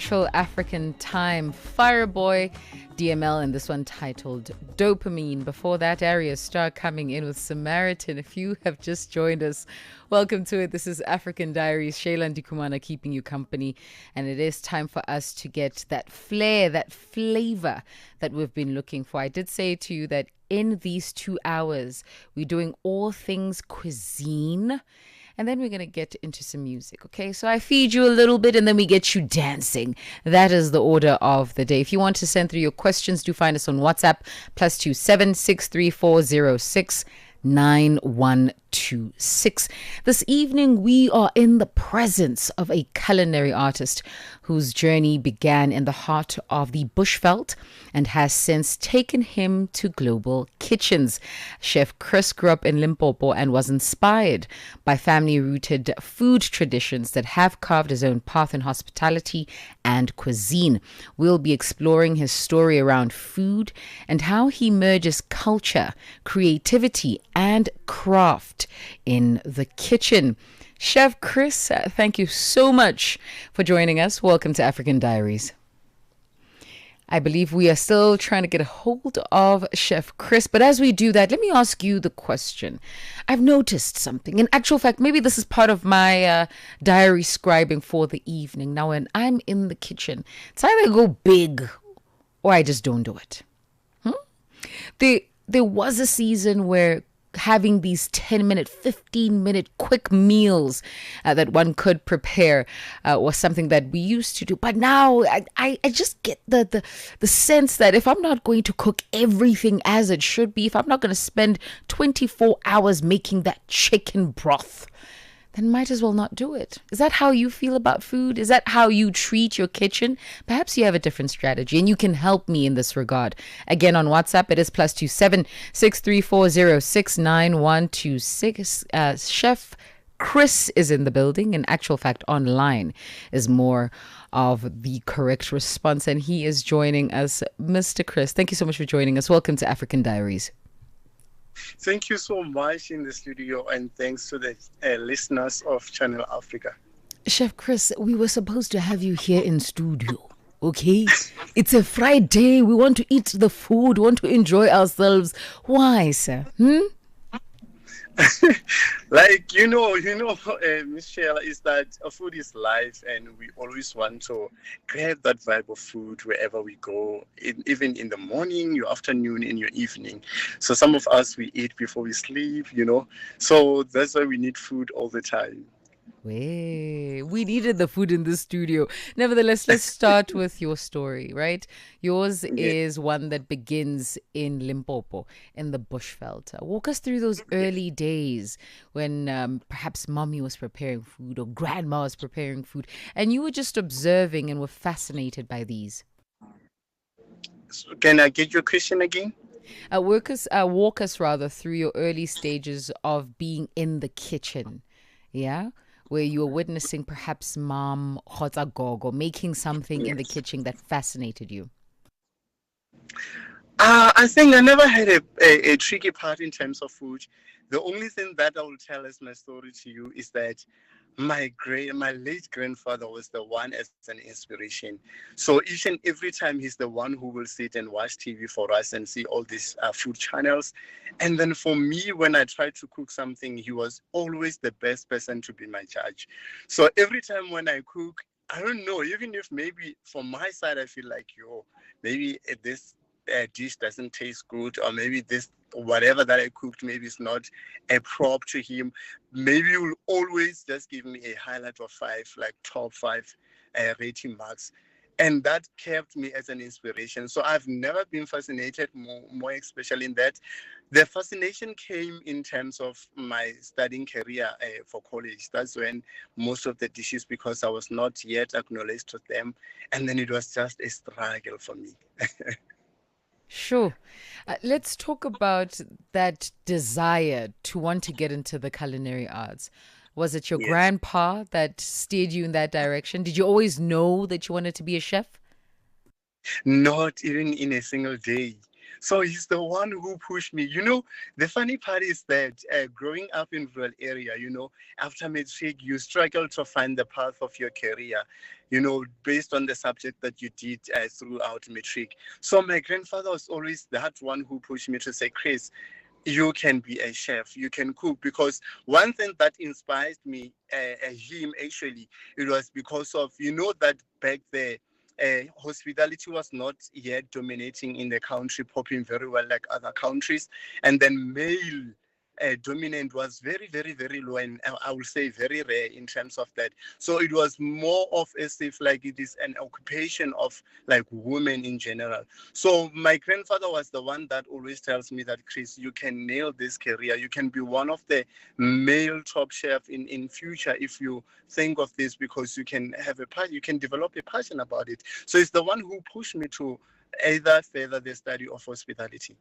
Central African Time, Fireboy, DML, and this one titled Dopamine. Before that, Area Star coming in with Samaritan. If you have just joined us, welcome to it. This is African Diaries, Shéila Ndikumana keeping you company, and it is time for us to get that flair, that flavor that we've been looking for. I did say to you that in these 2 hours, we're doing all things cuisine. And then we're going to get into some music, okay? So I feed you a little bit and then we get you dancing. That is the order of the day. If you want to send through your questions, do find us on WhatsApp, +2 7 63406 9126. This evening, we are in the presence of a culinary artist whose journey began in the heart of the Bushveld and has since taken him to global kitchens. Chef Chris grew up in Limpopo and was inspired by family-rooted food traditions that have carved his own path in hospitality and cuisine. We'll be exploring his story around food and how he merges culture, creativity, and craft in the kitchen. Chef Chris, thank you so much for joining us. Welcome to African Diaries. I believe we are still trying to get a hold of Chef Chris, but as we do that, let me ask you the question. I've noticed something. In actual fact, maybe this is part of my diary scribing for the evening. Now, when I'm in the kitchen, it's either I go big or I just don't do it. There was a season where having these 10-minute, 15-minute quick meals that one could prepare was something that we used to do. But now I just get the sense that if I'm not going to cook everything as it should be, if I'm not going to spend 24 hours making that chicken broth, then might as well not do it. Is that how you feel about food? Is that how you treat your kitchen? Perhaps you have a different strategy and you can help me in this regard. Again, on WhatsApp, it is +2 7 63406 9126. Chef Chris is in the building. In actual fact, online is more of the correct response, and he is joining us. Mr. Chris, thank you so much for joining us. Welcome to African Diaries. Thank you so much in the studio, and thanks to the listeners of Channel Africa. Chef Chris, we were supposed to have you here in studio, okay? It's a Friday. We want to eat the food. We want to enjoy ourselves. Why, sir? Like, Miss Shéila, is that food is life, and we always want to grab that vibe of food wherever we go, even in the morning, your afternoon, in your evening. So some of us, we eat before we sleep, So that's why we need food all the time. We needed the food in the studio. Nevertheless, let's start with your story, right? Yours is one that begins in Limpopo, in the Bushveld. Walk us through those early days when perhaps mommy was preparing food or grandma was preparing food, and you were just observing and were fascinated by these. So can I get your question again? Walk us through your early stages of being in the kitchen, yeah? Where you were witnessing perhaps mom or making something in the kitchen that fascinated you? I think I never had a tricky part in terms of food. The only thing that I will tell as my story to you is that my late grandfather was the one as an inspiration. So each and every time he's the one who will sit and watch TV for us and see all these food channels. And then for me, when I tried to cook something, he was always the best person to be my judge. So every time when I cook, I don't know, even if maybe from my side, I feel like, maybe this dish doesn't taste good, or maybe this whatever that I cooked maybe is not a prop to him, maybe he will always just give me a highlight of 5, like top 5 rating marks. And that kept me as an inspiration. So I've never been fascinated more especially in that. The fascination came in terms of my studying career for college. That's when most of the dishes, because I was not yet acknowledged to them. And then it was just a struggle for me. Sure. Let's talk about that desire to want to get into the culinary arts. Was it your grandpa that steered you in that direction? Did you always know that you wanted to be a chef? Not even in a single day. So he's the one who pushed me. The funny part is that growing up in rural area, after matric, you struggle to find the path of your career, based on the subject that you did throughout matric. So my grandfather was always that one who pushed me to say, Chris, you can be a chef, you can cook. Because one thing that inspired me, him actually, it was because of, that back there, hospitality was not yet dominating in the country, popping very well like other countries. And then male dominant was very, very, very low, and I would say very rare in terms of that. So it was more of as if like it is an occupation of like women in general. So my grandfather was the one that always tells me that, Chris, you can nail this career. You can be one of the male top chef in future if you think of this, because you can have you can develop a passion about it. So it's the one who pushed me to either further the study of hospitality.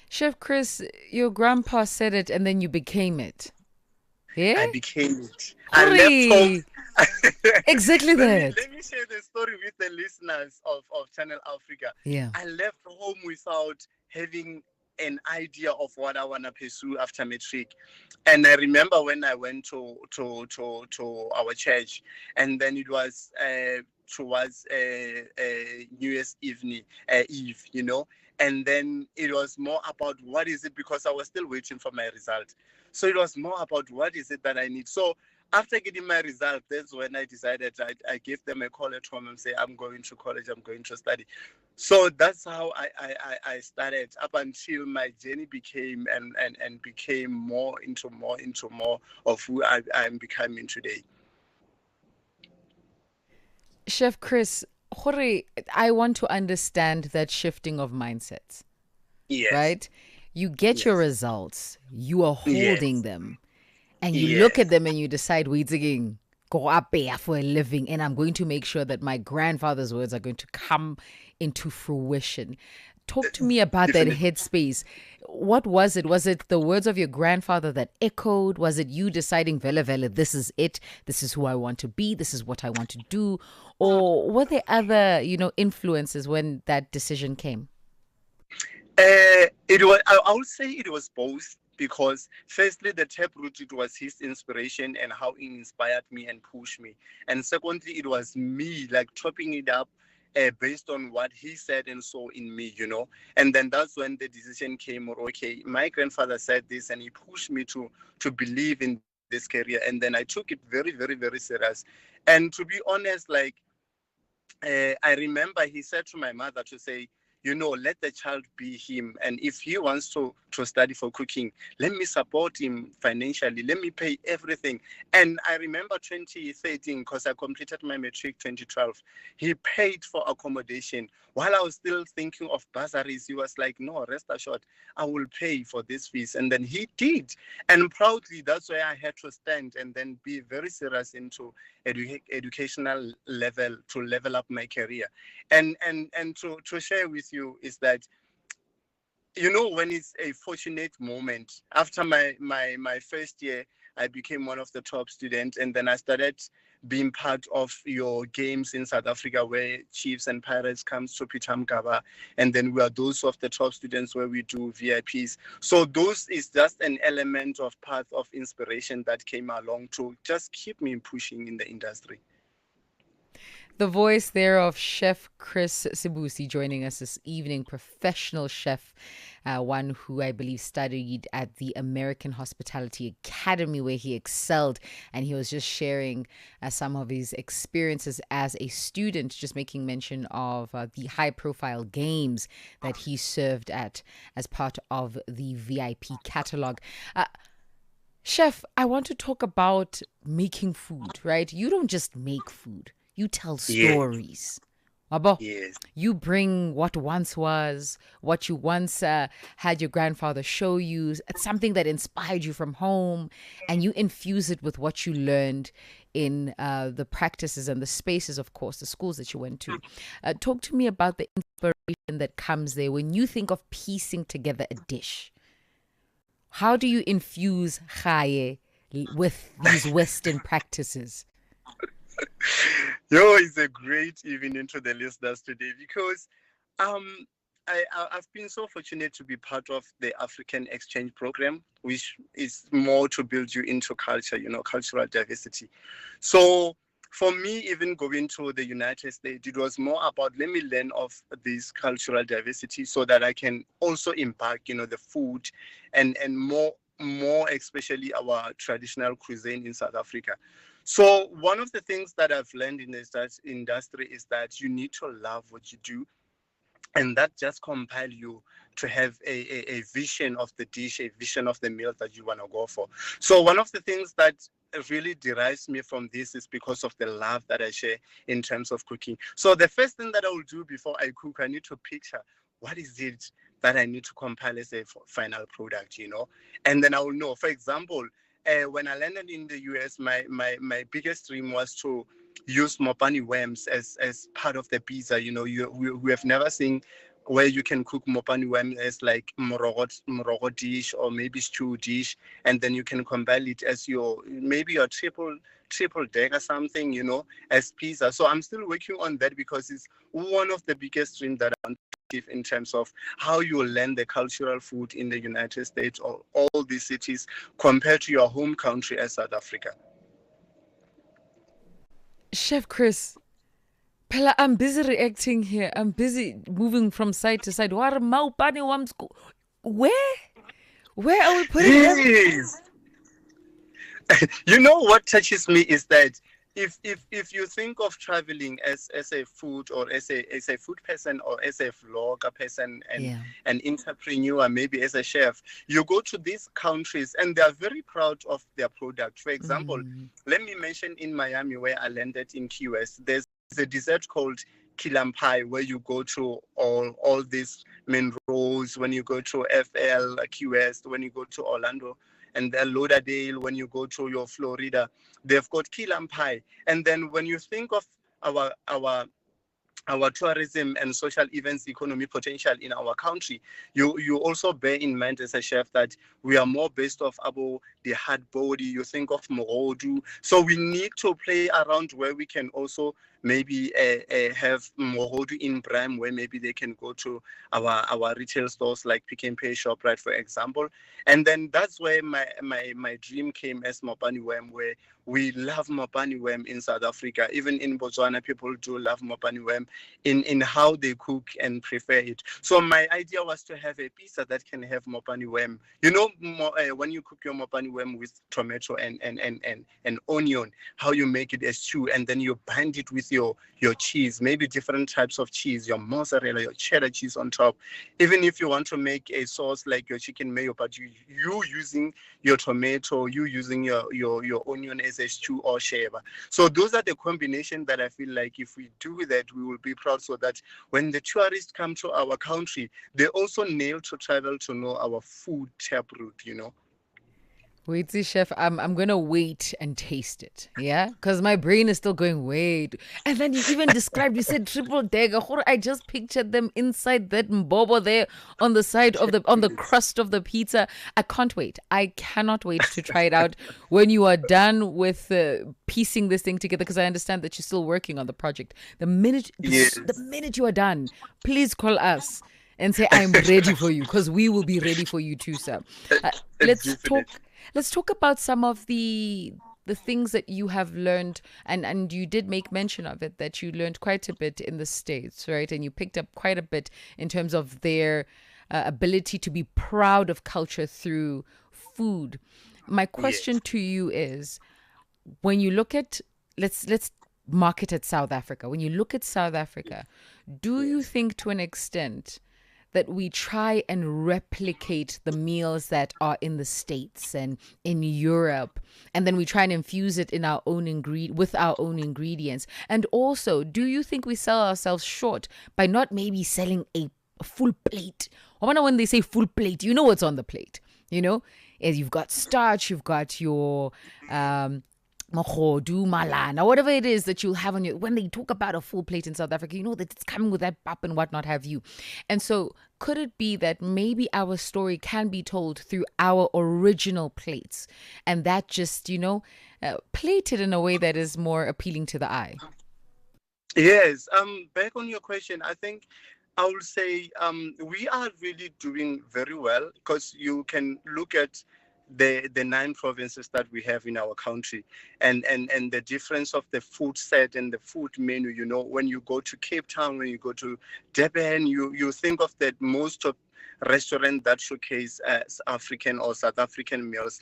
Chef Chris, your grandpa said it and then you became it. Yeah? I became it. Hooray! I left home. Exactly that. Let me share the story with the listeners of Channel Africa. Yeah. I left home without having an idea of what I want to pursue after matric. And I remember when I went to our church, and then it was towards New Year's Eve, and then it was more about what is it, because I was still waiting for my result. So it was more about what is it that I need. So after getting my result, that's when I decided I gave them a call at home and say, I'm going to college, I'm going to study. So that's how I started, up until my journey became and became more of who I'm becoming today. Chef Chris, I want to understand that shifting of mindsets. Yes. Right? You get your results, you are holding them, and you look at them and you decide, wait again, go up there for a living, and I'm going to make sure that my grandfather's words are going to come into fruition. Talk to me about that headspace. What was it? Was it the words of your grandfather that echoed? Was it you deciding, Vele, this is it. This is who I want to be. This is what I want to do. Or were there other, influences when that decision came? I would say it was both, because firstly, the taproot, it was his inspiration and how it inspired me and pushed me. And secondly, it was me like chopping it up based on what he said and saw in me, And then that's when the decision came, okay, my grandfather said this and he pushed me to believe in this career. And then I took it very, very, very serious. And to be honest, like, I remember he said to my mother to say, let the child be him. And if he wants to study for cooking, let me support him financially. Let me pay everything. And I remember 2013, because I completed my matric 2012, he paid for accommodation. While I was still thinking of bursaries, he was like, no, rest assured, I will pay for this fees. And then he did. And proudly, that's why I had to stand and then be very serious into educational level to level up my career. And to share with you is that, when it's a fortunate moment, after my first year, I became one of the top students, and then I started being part of your games in South Africa, where Chiefs and Pirates comes to Pitamgaba, and then we are those of the top students where we do VIPs. So those is just an element of path of inspiration that came along to just keep me pushing in the industry. The voice there of Chef Chris Sibusi joining us this evening, professional chef, one who I believe studied at the American Hospitality Academy, where he excelled, and he was just sharing some of his experiences as a student, just making mention of the high-profile games that he served at as part of the VIP catalog. Chef, I want to talk about making food, right? You don't just make food. You tell stories. Yes. You bring what once was, what you once had your grandfather show you, something that inspired you from home, and you infuse it with what you learned in the practices and the spaces, of course, the schools that you went to. Talk to me about the inspiration that comes there when you think of piecing together a dish. How do you infuse chaye with these Western practices? It's a great evening to the listeners today, because I've been so fortunate to be part of the African exchange program, which is more to build you into culture, cultural diversity. So for me, even going to the United States, it was more about let me learn of this cultural diversity so that I can also impact, the food and more especially our traditional cuisine in South Africa. So one of the things that I've learned in this industry is that you need to love what you do, and that just compel you to have a vision of the dish, a vision of the meal that you want to go for. So one of the things that really derives me from this is because of the love that I share in terms of cooking. So the first thing that I will do before I cook, I need to picture what is it that I need to compile as a final product, and then I will know. For example, when I landed in the US, my biggest dream was to use mopani worms as part of the pizza. We have never seen where you can cook mopani worm as like morogo dish or maybe stew dish, and then you can compile it as your triple deck or something, as pizza. So I'm still working on that because it's one of the biggest dreams that I want to achieve in terms of how you learn the cultural food in the United States or all these cities compared to your home country as South Africa. Chef Chris, Pella, I'm busy reacting here. I'm busy moving from side to side. Where? Where are we putting them? Yes. What touches me is that if you think of traveling as a food or as a food person or as a vlogger person and an entrepreneur, maybe as a chef, you go to these countries and they are very proud of their product. For example, let me mention in Miami where I landed in Key West, there's a dessert called key lime pie where you go to all these main roads. When you go to FL, Key West, when you go to Orlando, and then Lauderdale, when you go to your Florida, they've got key lime pie. And then when you think of our tourism and social events economy potential in our country, you also bear in mind as a chef that we are more based off about the hard body. You think of morodu. So we need to play around where we can also maybe have morodu in prime, where maybe they can go to our retail stores like Pick n Pay, ShopRite, for example. And then that's where my dream came as mopani worm, where we love mopani worm in South Africa. Even in Botswana, people do love mopani worm in how they cook and prepare it. So my idea was to have a pizza that can have mopani worm. When you cook your mopani worm with tomato and onion, how you make it a stew, and then you bind it with your cheese, maybe different types of cheese, your mozzarella, your cheddar cheese on top. Even if you want to make a sauce like your chicken mayo, but you using your tomato, you using your onion as a stew or sheba. So those are the combination that I feel like if we do that, we will be proud, so that when the tourists come to our country, they also nail to travel to know our food taproot, Wait, see, chef, I'm gonna wait and taste it, yeah, because my brain is still going wait. And then you even described, you said triple decker. I just pictured them inside that mbobo there on the side of on the crust of the pizza. I can't wait. I cannot wait to try it out when you are done with piecing this thing together, because I understand that you're still working on the project. The minute you are done, please call us and say I'm ready for you, because we will be ready for you too, sir. Let's talk about some of the things that you have learned, and you did make mention of it, that you learned quite a bit in the States, right? And you picked up quite a bit in terms of their ability to be proud of culture through food. My question to you is, when you look at, let's mark it at South Africa. When you look at South Africa, do you think to an extent that we try and replicate the meals that are in the States and in Europe, and then we try and infuse it in our own with our own ingredients? And also, do you think we sell ourselves short by not maybe selling a full plate? I wonder, when they say full plate, you know what's on the plate. You've got starch, you've got your mahodu, malana, whatever it is that you'll have on your, when they talk about a full plate in South Africa, you know that it's coming with that pap and whatnot have you. And so could it be that maybe our story can be told through our original plates, and that just, plated in a way that is more appealing to the eye? Yes. Back on your question, I think I will say we are really doing very well, because you can look at the 9 provinces that we have in our country, and the difference of the food set and the food menu. When you go to Cape Town, when you go to Durban, you think of that most of restaurant that showcase African or South African meals.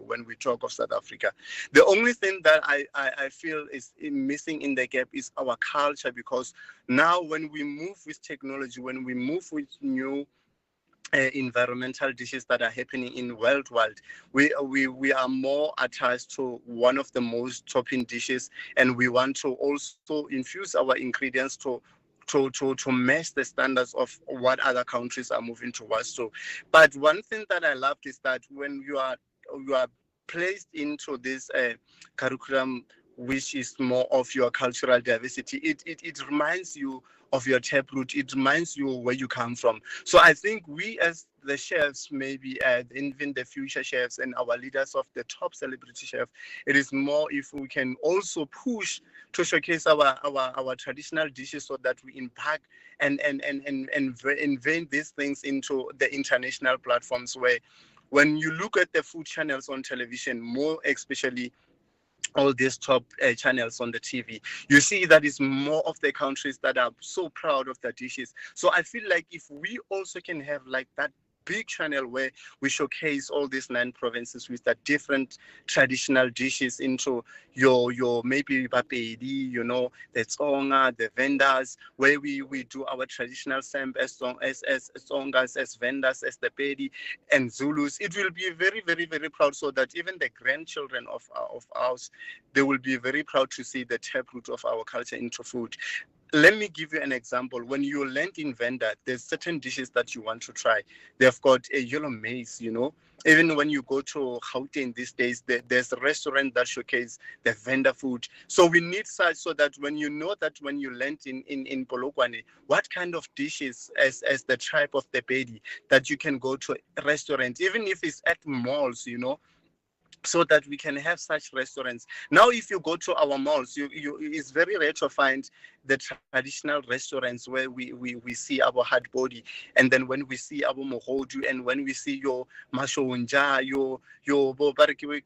When we talk of South Africa, the only thing that I feel is missing in the gap is our culture, because now when we move with technology, when we move with new environmental dishes that are happening in world, we are more attached to one of the most topping dishes, and we want to also infuse our ingredients to match the standards of what other countries are moving towards. So, but one thing that I loved is that when you are placed into this curriculum, which is more of your cultural diversity, it reminds you of your taproot. It reminds you where you come from. So I think we, as the chefs, maybe even the future chefs and our leaders of the top celebrity chef, it is more if we can also push to showcase our traditional dishes, so that we impact and invent these things into the international platforms, where when you look at the food channels on television, more especially all these top channels on the TV, you see that it's more of the countries that are so proud of their dishes. So I feel like if we also can have like that big channel where we showcase all these 9 provinces with the different traditional dishes into your maybe Bapedi, the Tsonga, the vendors, where we do our traditional samp as Tsongas, as vendors, as the Pedi and Zulus. It will be very, very, very proud, so that even the grandchildren of ours, they will be very proud to see the taproot of our culture into food. Let me give you an example. When you land in Venda, there's certain dishes that you want to try. They've got a yellow maize, Even when you go to Gauteng these days, there's a restaurant that showcase the Venda food. So we need such, so that when you land in Polokwane, what kind of dishes as the tribe of the Pedi, that you can go to a restaurant, even if it's at malls, so that we can have such restaurants. Now, if you go to our malls, it's very rare to find the traditional restaurants where we see our hard body, and then when we see our mohodu, and when we see your mashonja, your bobarekiwe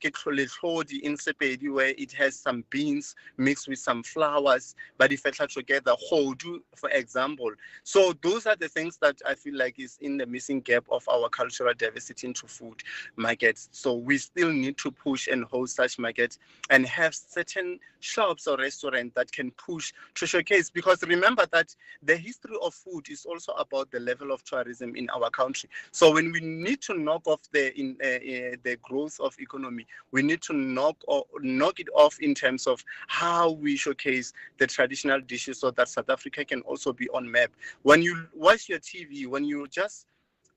in Sepedi, where it has some beans mixed with some flowers, but if it's together hodu, for example. So those are the things that I feel like is in the missing gap of our cultural diversity into food markets. So we still need to push and host such markets, and have certain shops or restaurants that can push to showcase, because remember that the history of food is also about the level of tourism in our country. So when we need to knock off the growth of economy, we need to knock it off in terms of how we showcase the traditional dishes, so that South Africa can also be on map. When you watch your TV, when you just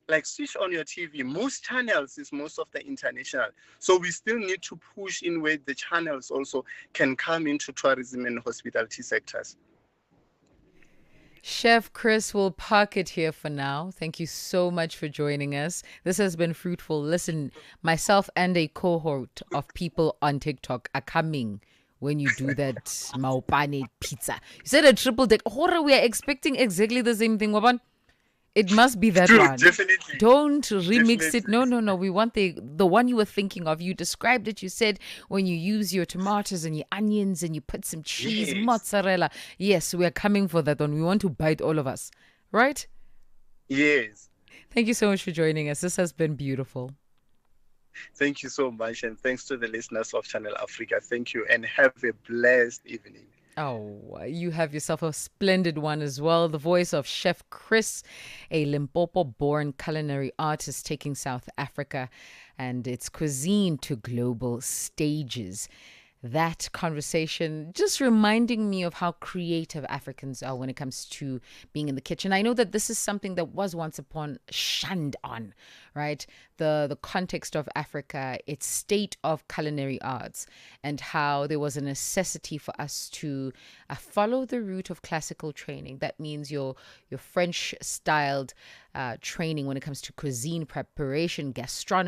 like switch on your TV, most channels is most of the international. So we still need to push in where the channels also can come into tourism and hospitality sectors. Chef Chris, will park it here for now. Thank you so much for joining us. This has been fruitful. Listen, myself and a cohort of people on TikTok are coming when you do that maopane pizza. You said a triple deck. Horror, we are expecting exactly the same thing, Waban. It must be that one. Definitely. Don't remix it. No. We want the one you were thinking of. You described it. You said when you use your tomatoes and your onions and you put some cheese, mozzarella. Yes, we are coming for that one. We want to bite, all of us. Right? Yes. Thank you so much for joining us. This has been beautiful. Thank you so much. And thanks to the listeners of Channel Africa. Thank you. And have a blessed evening. Oh, you have yourself a splendid one as well. The voice of Chef Chris, a Limpopo-born culinary artist taking South Africa and its cuisine to global stages. That conversation just reminding me of how creative Africans are when it comes to being in the kitchen. I know that this is something that was once upon shunned on, right? The context of Africa, its state of culinary arts, and how there was a necessity for us to follow the route of classical training. That means your French-styled training when it comes to cuisine preparation, gastronomy.